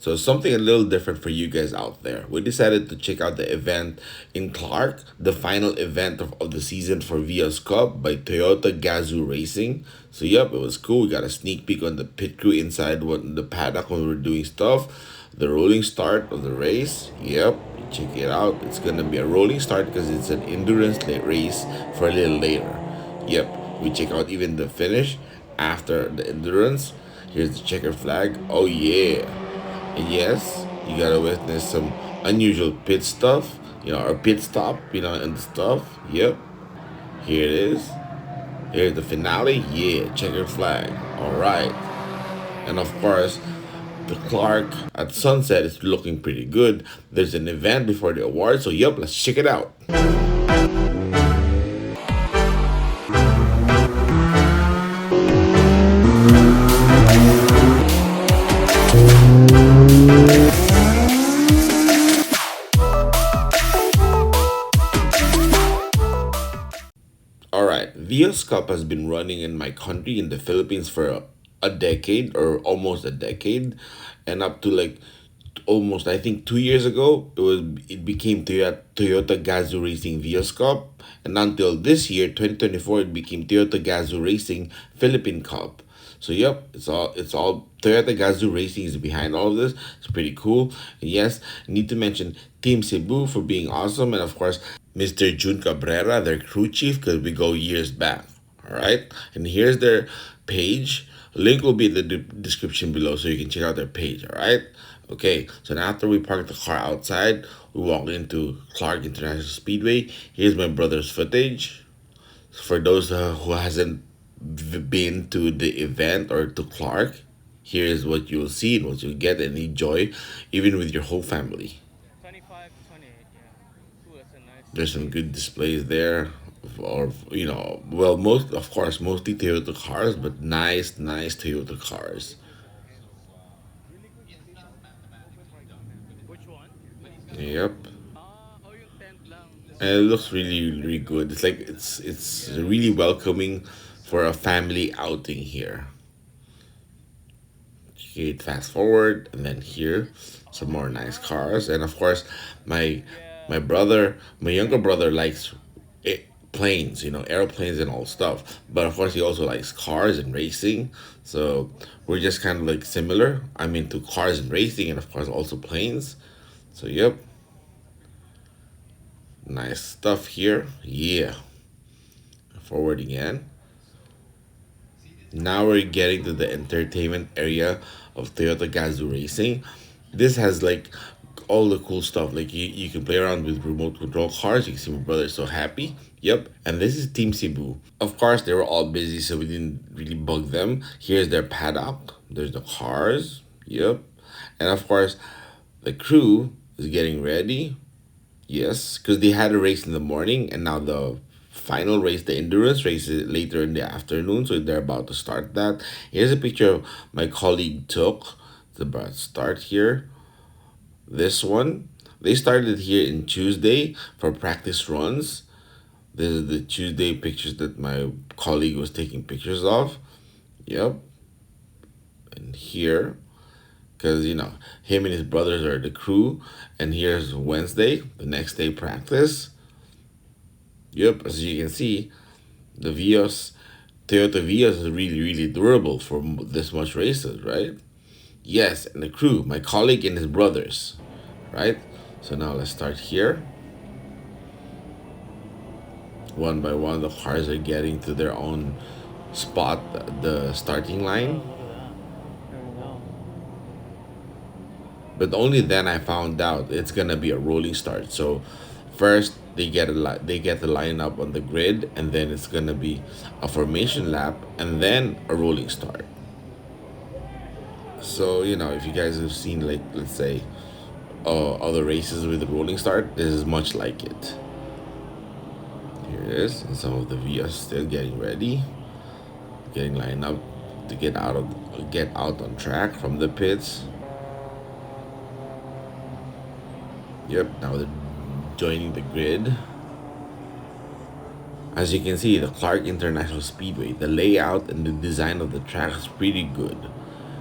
So something a little different for you guys out there. We decided to check out the event in Clark, the final event of the season for Vios Cup by Toyota Gazoo Racing. So yep, it was cool. We got a sneak peek on the pit crew inside the paddock when we were doing stuff. The rolling start of the race. Yep, check it out. It's gonna be a rolling start because it's an endurance race for a little later. Yep, we check out even the finish after the endurance. Here's the checker flag. Oh yeah. Yes, you gotta witness some unusual pit stuff, or pit stop, and the stuff. Yep, here it is. Here's the finale. Yeah, checkered flag. All right, and of course, the Clark at sunset is looking pretty good. There's an event before the awards, so yep, let's check it out. All right, Vios Cup has been running in my country in the Philippines for a decade or almost a decade, and up to like almost I think 2 years ago it became Toyota Gazoo Racing Vios Cup, and until this year 2024 it became Toyota Gazoo Racing Philippine Cup. So yep, it's all Toyota Gazoo Racing is behind all of this. It's pretty cool. And yes, need to mention Team Cebu for being awesome, and of course Mr. Jun Cabrera, their crew chief, because we go years back. All right, and here's their page. Link will be in the description below, so you can check out their page. All right. Okay, so now after we park the car outside, we walk into Clark International Speedway. Here's my brother's footage. For those who hasn't been to the event or to Clark, here is what you'll see and what you'll get and enjoy, even with your whole family. 25 to 28, yeah. Ooh, that's a nice There's some speed. good displays there, or well, most of course mostly Toyota cars, but nice Toyota cars. Which one? Yep. Oh, yung tent lang. And it looks really good. It's like it's really welcoming for a family outing here. Okay, fast forward, and then here, some more nice cars, and of course, my my Yeah. brother, my younger brother likes planes, airplanes and all stuff. But of course, he also likes cars and racing. So we're just kind of like similar. I'm into cars and racing, and of course, also planes. So yep, nice stuff here. Yeah, forward again. Now we're getting to the entertainment area of Toyota Gazoo Racing. This has like all the cool stuff. Like you can play around with remote control cars. You can see my brother is so happy. Yep. And this is Team Cebu. Of course, they were all busy, so we didn't really bug them. Here's their paddock. There's the cars. Yep. And of course, the crew is getting ready. Yes, because they had a race in the morning, and now the final race, the endurance race, is later in the afternoon. So they're about to start that. Here's a picture my colleague took. It's about to start here. This one, they started here in Tuesday for practice runs. This is the Tuesday pictures that my colleague was taking pictures of. Yep, and here, because him and his brothers are the crew. And here's Wednesday, the next day practice. Yep, as you can see, the Vios, Toyota Vios is really durable for this much races, right? Yes, and the crew, my colleague and his brothers, right? So now let's start here. One by one, the cars are getting to their own spot, the starting line. Oh, look at that. There we go. But only then I found out it's gonna be a rolling start. So first they get the lineup on the grid, and then it's gonna be a formation lap, and then a rolling start. So if you guys have seen, like, let's say other races with the rolling start, this is much like it. Here it is, and some of the Vias still getting ready, getting lined up to get out on track from the pits. Yep, now they're joining the grid. As you can see, the Clark International Speedway, the layout and the design of the track is pretty good.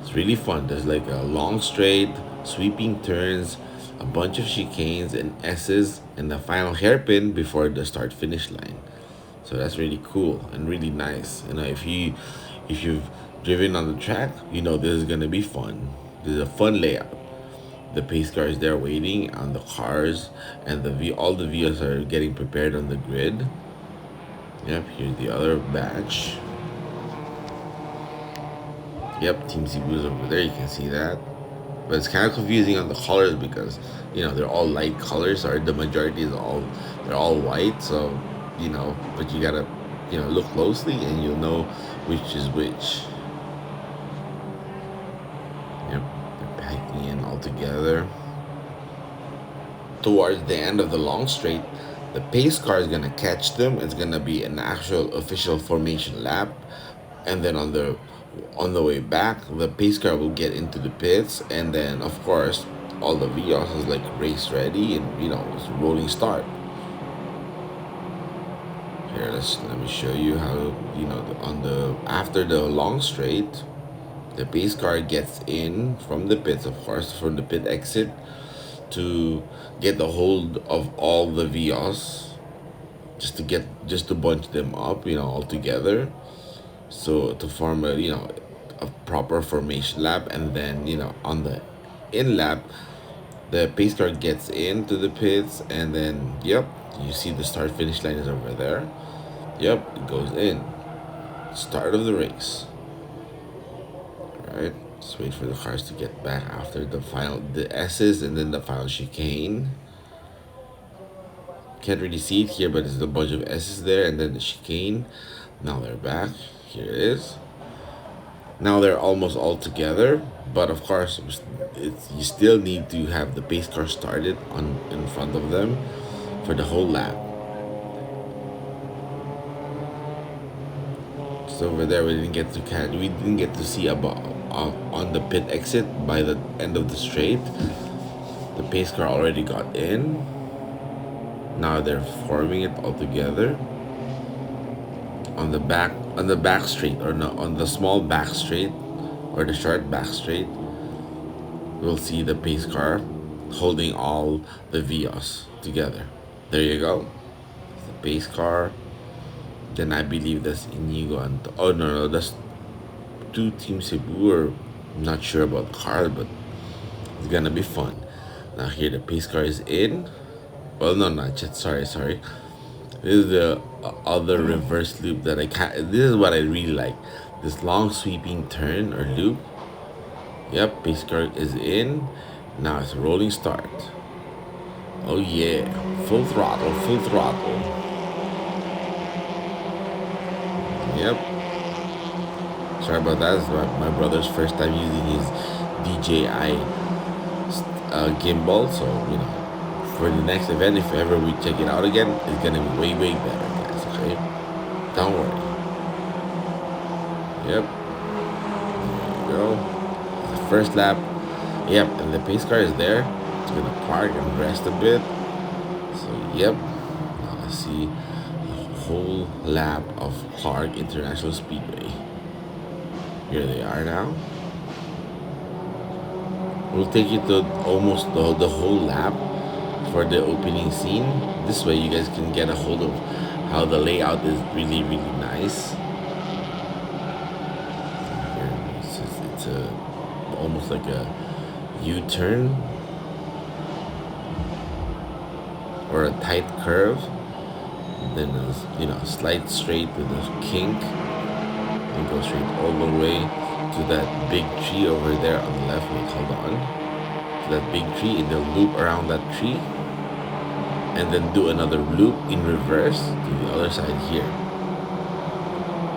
It's really fun. There's like a long straight, sweeping turns, a bunch of chicanes and S's, and the final hairpin before the start finish line. So that's really cool and really nice. You know, if you've driven on the track, you know this is gonna be fun. This is a fun layout. The pace car is there waiting on the cars, and all the Vios are getting prepared on the grid. Yep, here's the other batch. Yep, Team Cebu is over there. You can see that. But it's kind of confusing on the colors because they're all light colors, or the majority is all they're all white. So but you gotta look closely and you'll know which is which. Yep, they're packing in all together. Towards the end of the long straight, the pace car is gonna catch them. It's gonna be an actual official formation lap, and then on the way back, the pace car will get into the pits, and then of course all the Vios is like race ready, and it's a rolling start. Here, let me show you how on the after the long straight, the pace car gets in from the pits, of course, from the pit exit to get the hold of all the Vios, just to bunch them up, all together, so to form a proper formation lap, and then on the in lap, the pace car gets into the pits, and then yep, you see the start finish line is over there. Yep, it goes in. Start of the race. Alright, just wait for the cars to get back after the S's and then the final chicane. Can't really see it here, but there's a bunch of S's there, and then the chicane. Now they're back. Here it is. Now they're almost all together, but of course, you still need to have the pace car started in front of them for the whole lap. So over there, we didn't get to see about on the pit exit by the end of the straight. The pace car already got in. Now they're forming it all together on the back straight, or no, on the small back straight, or the short back straight. We'll see the pace car holding all the Vios together. There you go. The pace car. Then I believe that's Inigo and oh no, that's two Team Cebu, or I'm not sure about the car, but it's gonna be fun. Now here the pace car is in. Well, no, not yet. Sorry. This is the other reverse loop that I can't. This is what I really like. This long sweeping turn or loop. Yep, pace car is in. Now it's a rolling start. Oh yeah, full throttle, full throttle. Yep. Sorry about that. It's my brother's first time using his DJI gimbal, so for the next event, if ever we check it out again, it's gonna be way better, guys. Okay, don't worry. Yep. There you go. The first lap. Yep, and the pace car is there. It's gonna park and rest a bit. So yep. Now let's see the whole lap of Clark International Speedway. Here they are now. We'll take you to almost the whole lap for the opening scene. This way you guys can get a hold of how the layout is really nice. Here, it's almost like a U-turn or a tight curve. Then a slight straight with a kink, and go straight all the way to that big tree over there on the left. Wait, hold on. To that big tree, and they'll loop around that tree, and then do another loop in reverse to the other side here.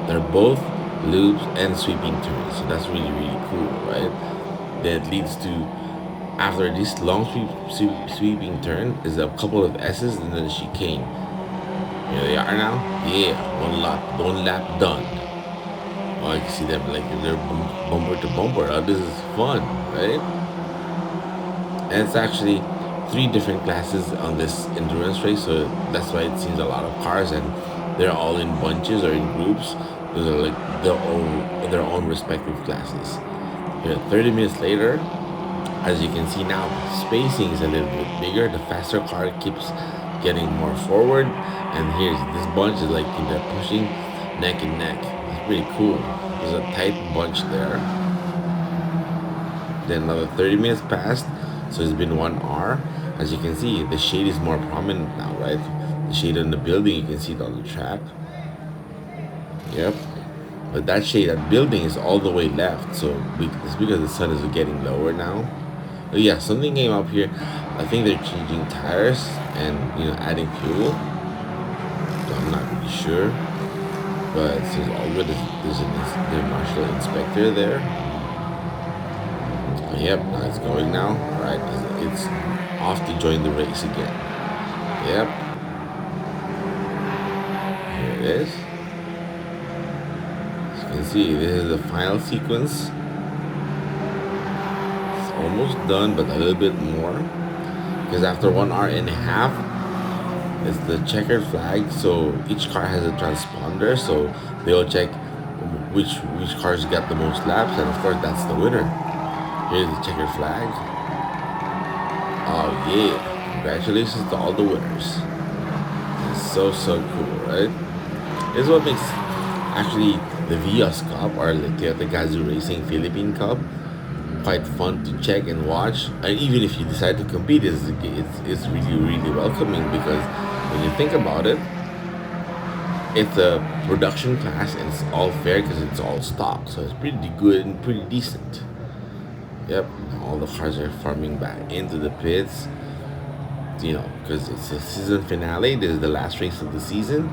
They're both loops and sweeping turns, so that's really cool, right? That leads to, after this long sweeping turn, is a couple of S's and then a chicane. Here they are now. Yeah, one lap done. Oh, I can see them like they're bumper to bumper. Oh, this is fun, right? And it's actually 3 different classes on this endurance race, so that's why it seems a lot of cars, and they're all in bunches or in groups. Those are like their own respective classes. Here, 30 minutes later, As you can see now, spacing is a little bit bigger. The faster car keeps getting more forward. And here's this bunch is like they're pushing neck and neck. It's pretty cool. There's a tight bunch there. Then another 30 minutes passed, so it's been 1 hour. As you can see, the shade is more prominent now, right? The shade on the building, you can see it on the track. Yep. But that shade, that building is all the way left, so it's because the sun is getting lower now. But yeah, something came up here. I think they're changing tires and adding fuel. So I'm not really sure, but it seems all good. There's a marshal inspector there. Yep, now it's going now. All right, it's off to join the race again. Yep, here it is. As you can see, this is the final sequence. It's almost done, but a little bit more. Because after 1 hour and a half, it's the checkered flag. So each car has a transponder, so they'll check which cars got the most laps, and of course that's the winner. Here's the checkered flag. Oh yeah! Congratulations to all the winners. It's so cool, right? This is what makes actually the Vios Cup or the Toyota Gazoo Racing Philippine Cup quite fun to check and watch. And even if you decide to compete, it's really welcoming because when you think about it, it's a production class and it's all fair because it's all stock, so it's pretty good and pretty decent. Yep, all the cars are farming back into the pits. Because it's a season finale. This is the last race of the season.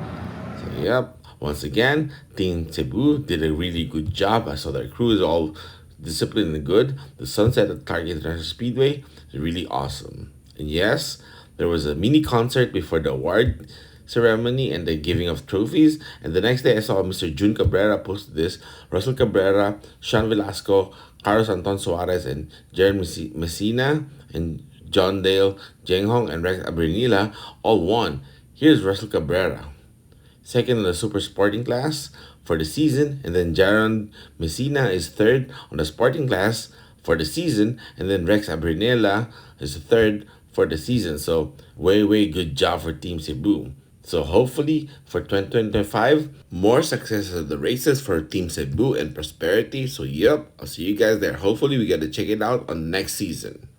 So, yep, once again, Team Cebu did a really good job. I saw their crew is all disciplined and good. The sunset at Clark International Speedway is really awesome. And yes, there was a mini concert before the award ceremony and the giving of trophies. And the next day, I saw Mr. Jun Cabrera post this. Russell Cabrera, Sean Velasco, Carlos Anton Suarez, and Jared Messina, and John Dale, Jeng Hong, and Rex Abernila all won. Here's Russell Cabrera, second in the super sporting class for the season, and then Jaron Messina is third on the sporting class for the season, and then Rex Abernila is third for the season. So way good job for Team Cebu. So hopefully for 2025, more success at the races for Team Cebu and prosperity. So yep, I'll see you guys there. Hopefully we get to check it out on next season.